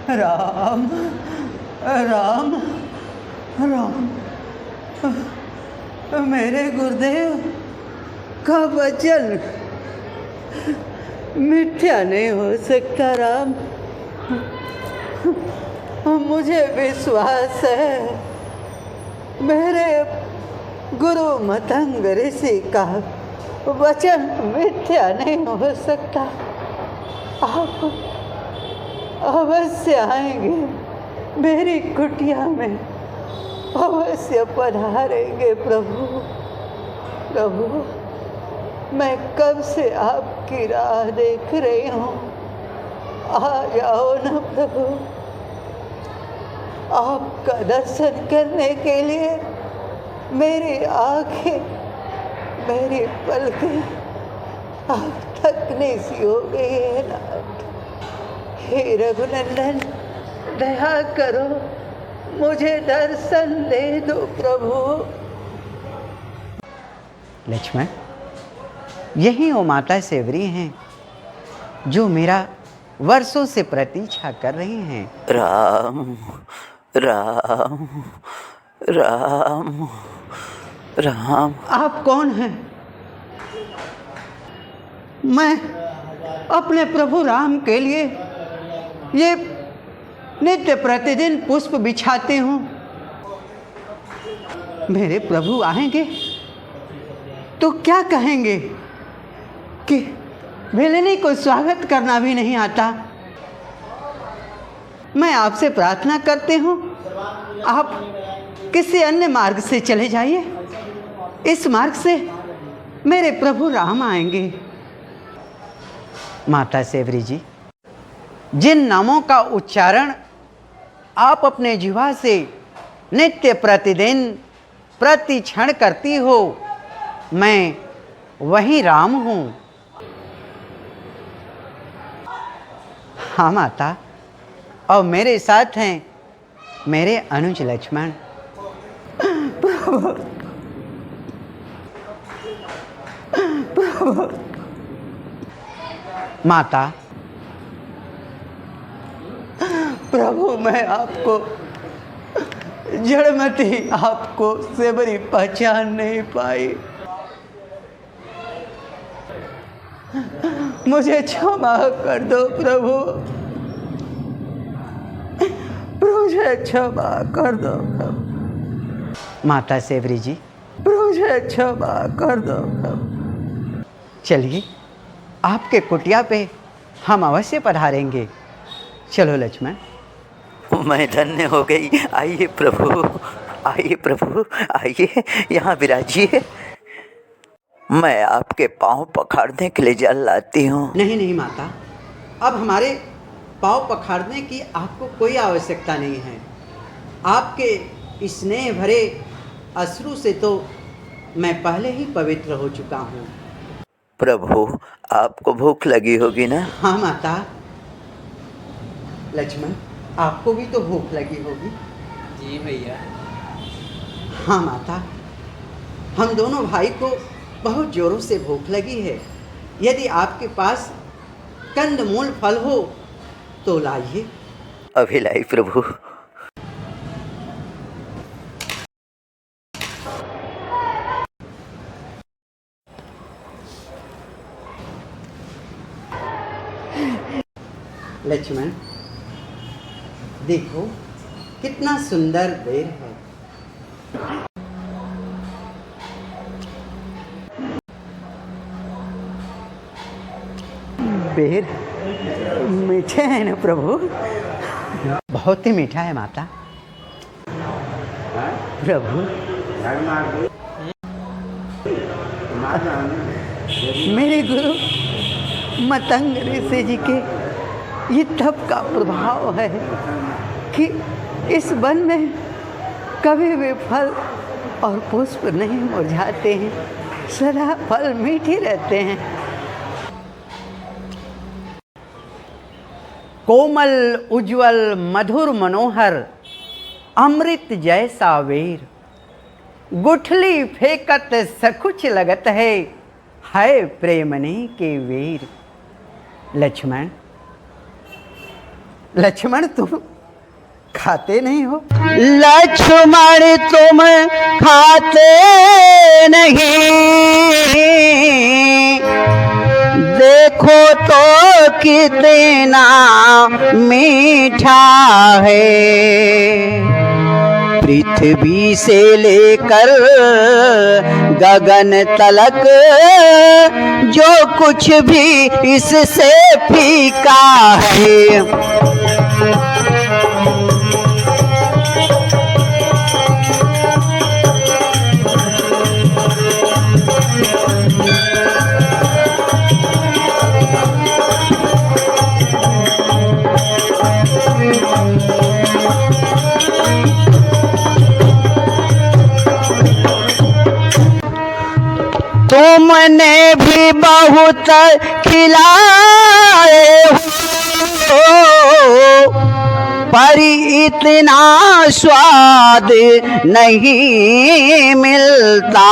राम राम राम। मेरे गुरुदेव का वचन मिथ्या नहीं हो सकता राम। मुझे विश्वास है मेरे गुरु मतंग ऋषि का वचन मिथ्या नहीं हो सकता। आप अवश्य आएंगे मेरी कुटिया में, अवश्य पधारेंगे प्रभु। प्रभु मैं कब से आपकी राह देख रही हूँ, आ जाओ ना प्रभु। आपका दर्शन करने के लिए मेरी आंखें, मेरी पलकें अब थकने सी हो गई है नाथ। हे रघुनंदन दया करो, मुझे दर्शन दे दो प्रभु। लक्ष्मण, यही वो माता सेवरी हैं जो मेरा वर्षों से प्रतीक्षा कर रही हैं। राम राम राम राम। आप कौन हैं? मैं अपने प्रभु राम के लिए ये नित्य प्रतिदिन पुष्प बिछाती हूँ। मेरे प्रभु आएंगे तो क्या कहेंगे कि भेलिनी को स्वागत करना भी नहीं आता। मैं आपसे प्रार्थना करती हूँ, आप किसी अन्य मार्ग से चले जाइए। इस मार्ग से मेरे प्रभु राम आएंगे। माता सेवरी जी, जिन नामों का उच्चारण आप अपने जिह्वा से नित्य प्रतिदिन प्रति क्षण करती हो, मैं वही राम हूँ। हाँ माता, और मेरे साथ हैं मेरे अनुज लक्ष्मण। प्रभु प्रभु। माता, प्रभु मैं आपको जड़मती आपको सेवरी पहचान नहीं पाई। मुझे क्षमा कर दो प्रभु, मुझे क्षमा कर दो प्रभु। माता सेवरी जी, मुझे क्षमा कर दो प्रभु। चलिए, आपके कुटिया पे हम अवश्य पधारेंगे। चलो लक्ष्मण। मैं धन्य हो गई। आइए प्रभु, आइए प्रभु, आइए यहाँ विराजिए। मैं आपके पाँव पखाड़ने के लिए जल लाती हूँ। नहीं नहीं माता, अब हमारे पाँव पखाड़ने की आपको कोई आवश्यकता नहीं है। आपके स्नेह भरे अश्रु से तो मैं पहले ही पवित्र हो चुका हूँ। प्रभु, आपको भूख लगी होगी ना? हाँ माता। लक्ष्मण, आपको भी तो भूख लगी होगी। जी भैया। हाँ माता, हम दोनों भाई को बहुत जोरों से भूख लगी है। यदि आपके पास कंदमूल फल हो तो लाइए। अभी लाई प्रभु। लक्ष्मण, देखो कितना सुंदर बेर है। बेर मीठे हैं ना प्रभु? बहुत ही मीठा है माता। प्रभु, मेरे गुरु मतंग ऋषि जी के ये तप का प्रभाव है कि इस वन में कभी भी फल और पुष्प नहीं मुरझाते हैं, सदा फल मीठे रहते हैं। कोमल उज्जवल मधुर मनोहर अमृत जैसा वेर, गुठली फेंकत सकुच लगत है प्रेमने के वीर। लक्ष्मण, लक्ष्मण तुम खाते नहीं हो? लक्ष्मण तुम खाते नहीं, देखो तो कितना मीठा है। पृथ्वी से लेकर गगन तलक जो कुछ भी इससे फीका है। तुमने भी बहुत खिलाए हो, पर इतना स्वाद नहीं मिलता।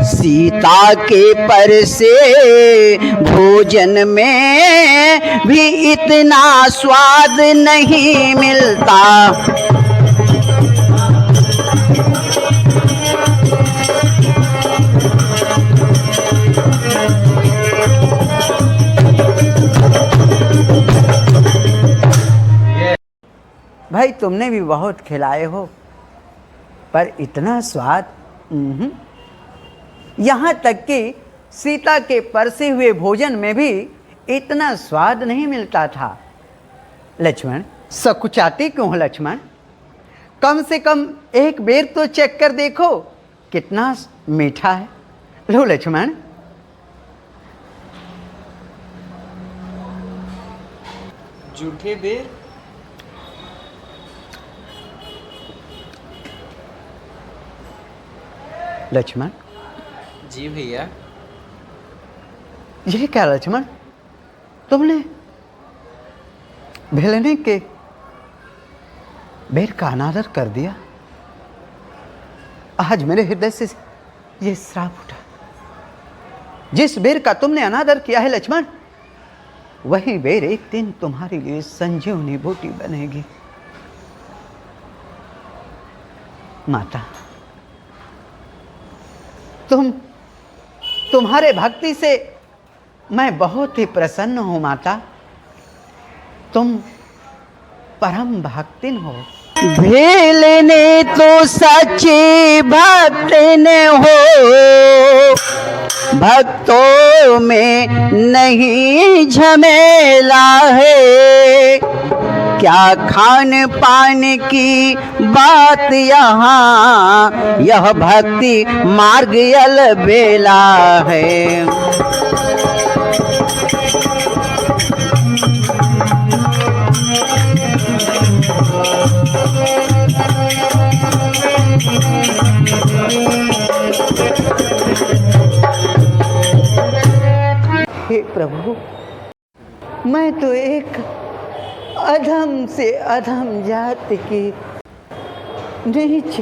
सीता के पर से भोजन में भी इतना स्वाद नहीं मिलता। भाई तुमने भी बहुत खिलाए हो, पर इतना स्वाद यहाँ तक कि सीता के परसे हुए भोजन में भी इतना स्वाद नहीं मिलता था। लक्ष्मण सकुचाते क्यों हो लक्ष्मण? कम से कम एक बेर तो चेक कर देखो कितना मीठा है। लो लक्ष्मण। जूठे बेर? लक्ष्मण जी भैया। ये क्या लक्ष्मण, तुमने भेलने के बेर का अनादर कर दिया। आज मेरे हृदय से ये श्राप उठा। जिस बेर का तुमने अनादर किया है लक्ष्मण, वही बेर एक दिन तुम्हारे लिए संजीवनी बूटी बनेगी। माता, तुम्हारे भक्ति से मैं बहुत ही प्रसन्न हूं माता। तुम परम भक्तिन हो। भेलने तो सच्ची भक्तिन हो, भक्तों में नहीं झमेला है। क्या खान पान की बात यहाँ, यह भक्ति मार्ग अलबेला है। हे प्रभु, मैं तो एक अधम से अधम जाति की नीच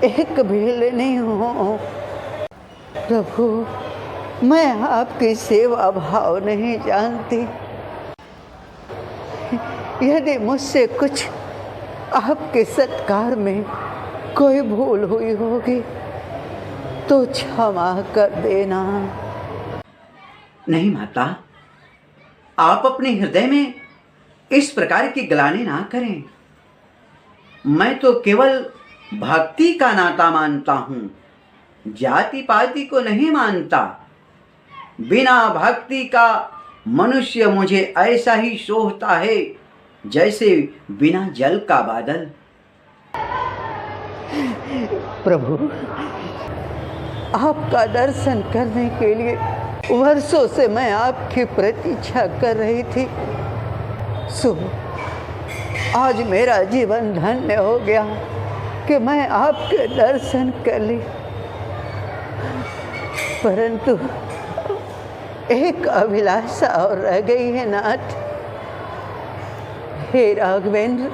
एक भील नहीं हूँ प्रभु। मैं आपकी सेवा भाव नहीं जानती। यदि मुझसे कुछ आपके सत्कार में कोई भूल हुई होगी तो क्षमा कर देना। नहीं माता, आप अपने हृदय में इस प्रकार की ग्लानि ना करें। मैं तो केवल भक्ति का नाता मानता हूँ, जाति पाति को नहीं मानता। बिना भक्ति का मनुष्य मुझे ऐसा ही सोचता है जैसे बिना जल का बादल। प्रभु, आपका दर्शन करने के लिए वर्षों से मैं आपकी प्रतीक्षा कर रही थी। सो आज मेरा जीवन धन्य हो गया कि मैं आपके दर्शन कर ली। परंतु एक अभिलाषा और रह गई है नाथ। हे राघवेंद्र,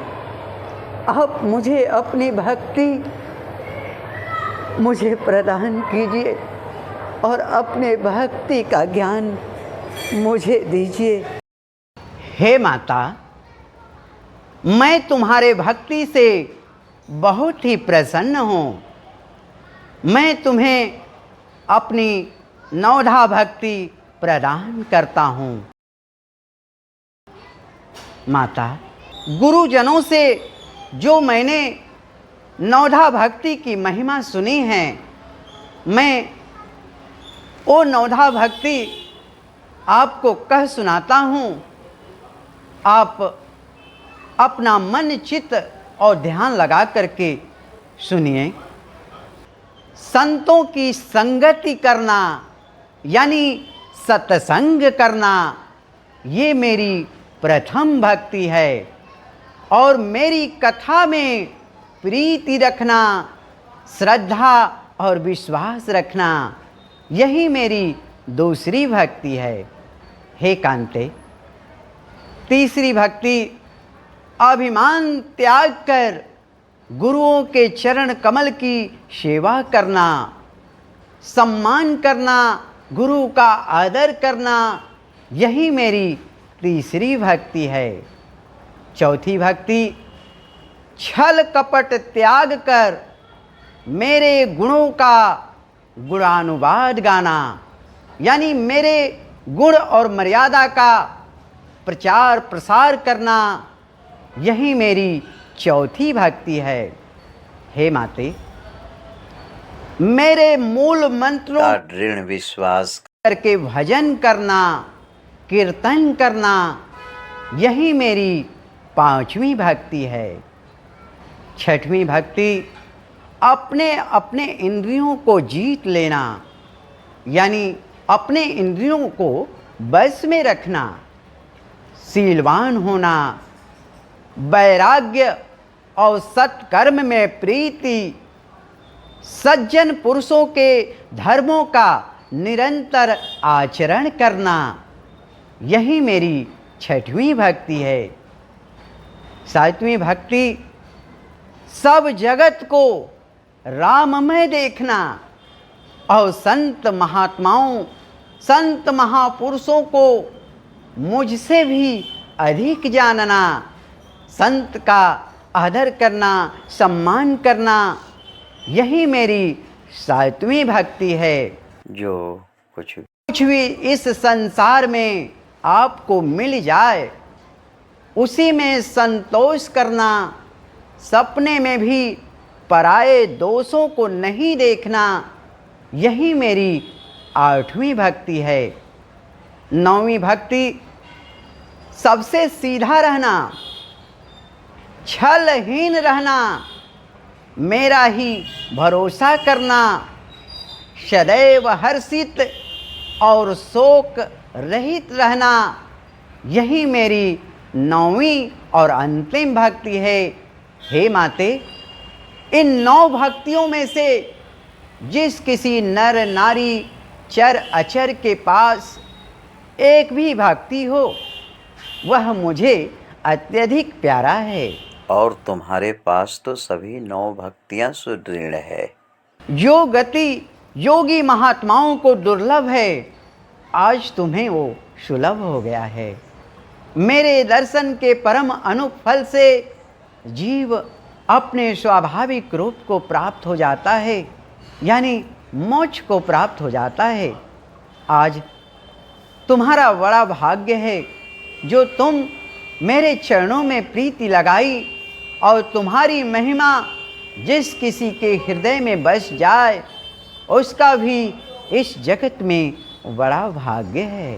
आप मुझे अपनी भक्ति मुझे प्रदान कीजिए और अपने भक्ति का ज्ञान मुझे दीजिए। हे माता, मैं तुम्हारे भक्ति से बहुत ही प्रसन्न हूँ। मैं तुम्हें अपनी नवधा भक्ति प्रदान करता हूँ। माता, गुरुजनों से जो मैंने नवधा भक्ति की महिमा सुनी है, मैं वो नवधा भक्ति आपको कह सुनाता हूँ। आप अपना मन चित्त और ध्यान लगा करके सुनिए। संतों की संगति करना यानी सत्संग करना, ये मेरी प्रथम भक्ति है। और मेरी कथा में प्रीति रखना, श्रद्धा और विश्वास रखना, यही मेरी दूसरी भक्ति है। हे कांते, तीसरी भक्ति अभिमान त्याग कर गुरुओं के चरण कमल की सेवा करना, सम्मान करना, गुरु का आदर करना, यही मेरी तीसरी भक्ति है। चौथी भक्ति छल कपट त्याग कर मेरे गुणों का गुणानुवाद गाना, यानी मेरे गुण और मर्यादा का प्रचार प्रसार करना, यही मेरी चौथी भक्ति है। हे माते, मेरे मूल मंत्रों का दृढ़ विश्वास करके भजन करना, कीर्तन करना, यही मेरी पांचवी भक्ति है। छठवीं भक्ति अपने अपने इंद्रियों को जीत लेना, यानी अपने इंद्रियों को बस में रखना, शीलवान होना, वैराग्य और सत्कर्म में प्रीति, सज्जन पुरुषों के धर्मों का निरंतर आचरण करना, यही मेरी छठवीं भक्ति है। सातवीं भक्ति सब जगत को राममय देखना और संत महात्माओं, संत महापुरुषों को मुझसे भी अधिक जानना, संत का आदर करना, सम्मान करना, यही मेरी सातवीं भक्ति है। जो कुछ भी इस संसार में आपको मिल जाए, उसी में संतोष करना, सपने में भी पराये दोषों को नहीं देखना, यही मेरी आठवीं भक्ति है। नौवीं भक्ति सबसे सीधा रहना, छलहीन रहना, मेरा ही भरोसा करना, सदैव हर्षित और शोक रहित रहना, यही मेरी नौवीं और अंतिम भक्ति है। हे माते, इन 9 भक्तियों में से जिस किसी नर नारी चर अचर के पास एक भी भक्ति हो, वह मुझे अत्यधिक प्यारा है। और तुम्हारे पास तो सभी 9 भक्तियां सुदृढ़ है। जो गति योगी महात्माओं को दुर्लभ है, आज तुम्हें वो सुलभ हो गया है। मेरे दर्शन के परम अनुफल से जीव अपने स्वाभाविक रूप को प्राप्त हो जाता है, यानी मोक्ष को प्राप्त हो जाता है। आज तुम्हारा बड़ा भाग्य है जो तुम मेरे चरणों में प्रीति लगाई, और तुम्हारी महिमा जिस किसी के हृदय में बस जाए, उसका भी इस जगत में बड़ा भाग्य है।